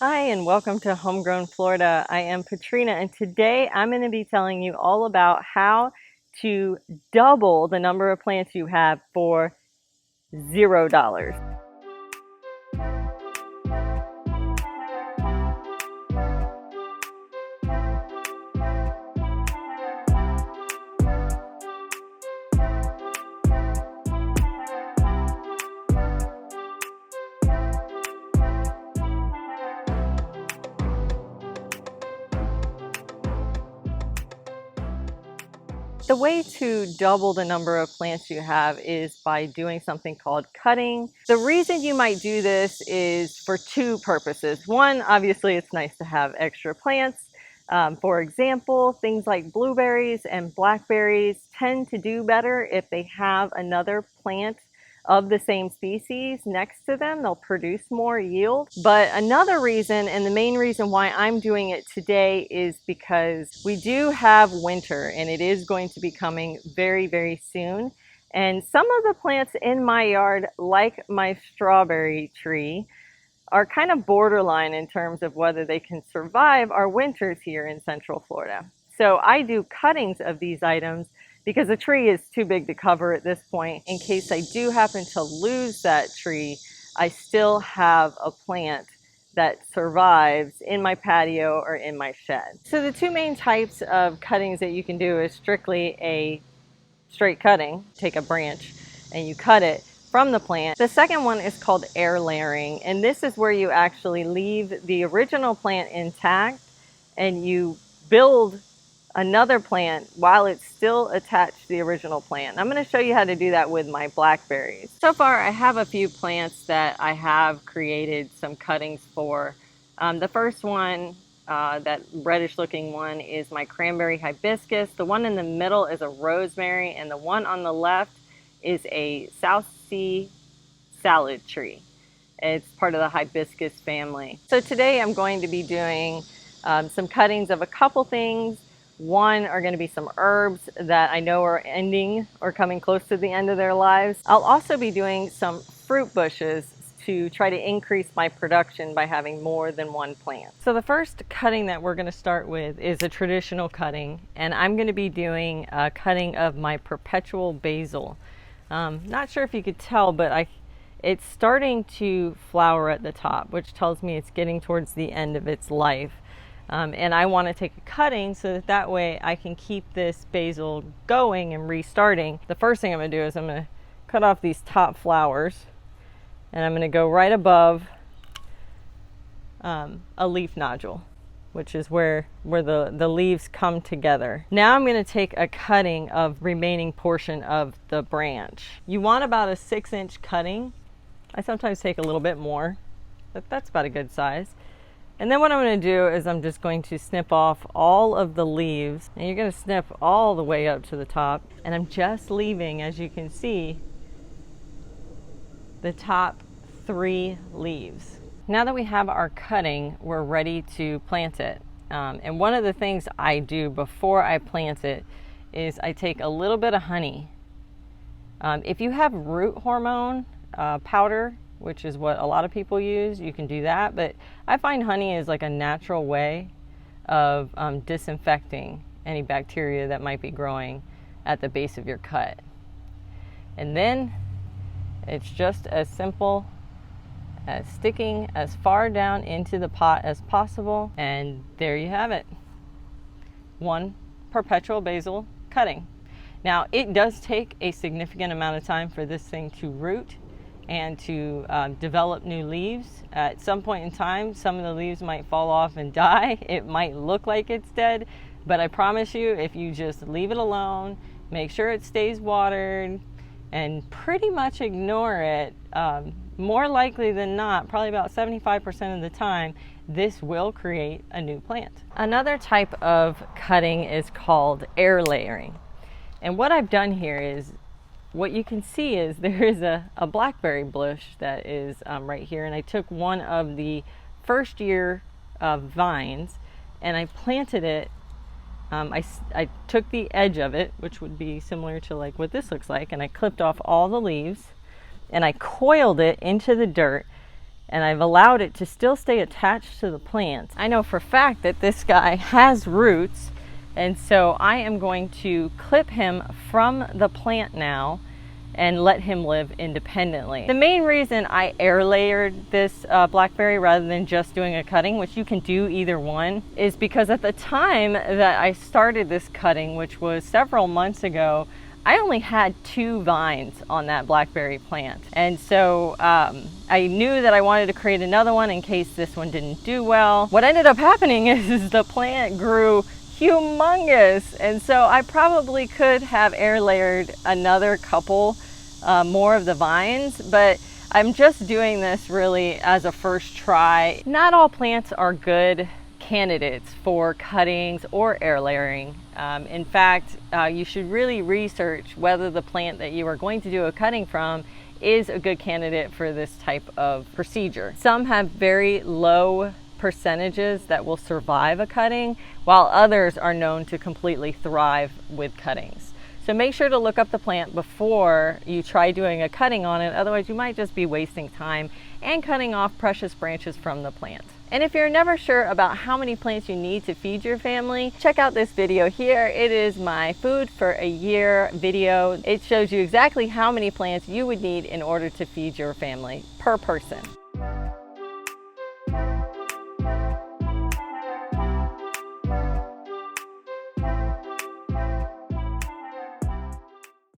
Hi, and welcome to Homegrown Florida. I am Katrina, and today I'm going to be telling you all about how to double the number of plants you have for $0. The way to double the number of plants you have is by doing something called cutting. The reason you might do this is for two purposes. One, obviously it's nice to have extra plants. For example, things like blueberries and blackberries tend to do better if they have another plant of the same species next to them. They'll produce more yield. But another reason, and the main reason why I'm doing it today, is because we do have winter and it is going to be coming very, very soon. And some of the plants in my yard, like my strawberry tree, are kind of borderline in terms of whether they can survive our winters here in Central Florida. So I do cuttings of these items because the tree is too big to cover at this point. In case I do happen to lose that tree, I still have a plant that survives in my patio or in my shed. So the two main types of cuttings that you can do is strictly a straight cutting. Take a branch and you cut it from the plant. The second one is called air layering, and this is where you actually leave the original plant intact and you build another plant while it's still attached to the original plant. I'm going to show you how to do that with my blackberries. So far I have a few plants that I have created some cuttings for. The first one, that reddish looking one, is my cranberry hibiscus. The one in the middle is a rosemary, and the one on the left is a South Sea salad tree. It's part of the hibiscus family. So today I'm going to be doing some cuttings of a couple things. One are going to be some herbs that I know are ending or coming close to the end of their lives. I'll also be doing some fruit bushes to try to increase my production by having more than one plant. So the first cutting that we're going to start with is a traditional cutting, and I'm going to be doing a cutting of my Perpetual Basil. Not sure if you could tell, but it's starting to flower at the top, which tells me it's getting towards the end of its life. And I want to take a cutting so that way I can keep this basil going and restarting. The first thing I'm going to do is I'm going to cut off these top flowers, and I'm going to go right above a leaf nodule, which is where the leaves come together. Now I'm going to take a cutting of remaining portion of the branch. You want about a 6-inch cutting. I sometimes take a little bit more, but that's about a good size. And then what I'm going to do is I'm just going to snip off all of the leaves, and you're going to snip all the way up to the top, and I'm just leaving, as you can see, the top 3 leaves. Now that we have our cutting, we're ready to plant it. And one of the things I do before I plant it is I take a little bit of honey. If you have root hormone powder, which is what a lot of people use, you can do that, but I find honey is like a natural way of disinfecting any bacteria that might be growing at the base of your cut. And then it's just as simple as sticking as far down into the pot as possible, and there you have it. One Perpetual Basil cutting. Now it does take a significant amount of time for this thing to root and to develop new leaves. At some point in time, some of the leaves might fall off and die. It might look like it's dead, but I promise you, if you just leave it alone, make sure it stays watered, and pretty much ignore it, more likely than not, probably about 75% of the time, this will create a new plant. Another type of cutting is called air layering. And what I've done here is, what you can see is there is a blackberry bush that is right here, and I took one of the first year vines and I planted it. I took the edge of it, which would be similar to like what this looks like, and I clipped off all the leaves and I coiled it into the dirt and I've allowed it to still stay attached to the plant. I know for a fact that this guy has roots, and so I am going to clip him from the plant now and let him live independently. The main reason I air layered this blackberry rather than just doing a cutting, which you can do either one, is because at the time that I started this cutting, which was several months ago, I only had 2 vines on that blackberry plant. And so I knew that I wanted to create another one in case this one didn't do well. What ended up happening is the plant grew humongous, and so I probably could have air layered another couple more of the vines, but I'm just doing this really as a first try. Not all plants are good candidates for cuttings or air layering. In fact, you should really research whether the plant that you are going to do a cutting from is a good candidate for this type of procedure. Some have very low percentages that will survive a cutting, while others are known to completely thrive with cuttings. So make sure to look up the plant before you try doing a cutting on it, otherwise you might just be wasting time and cutting off precious branches from the plant. And if you're never sure about how many plants you need to feed your family, check out this video here. It is my food for a year video. It shows you exactly how many plants you would need in order to feed your family per person.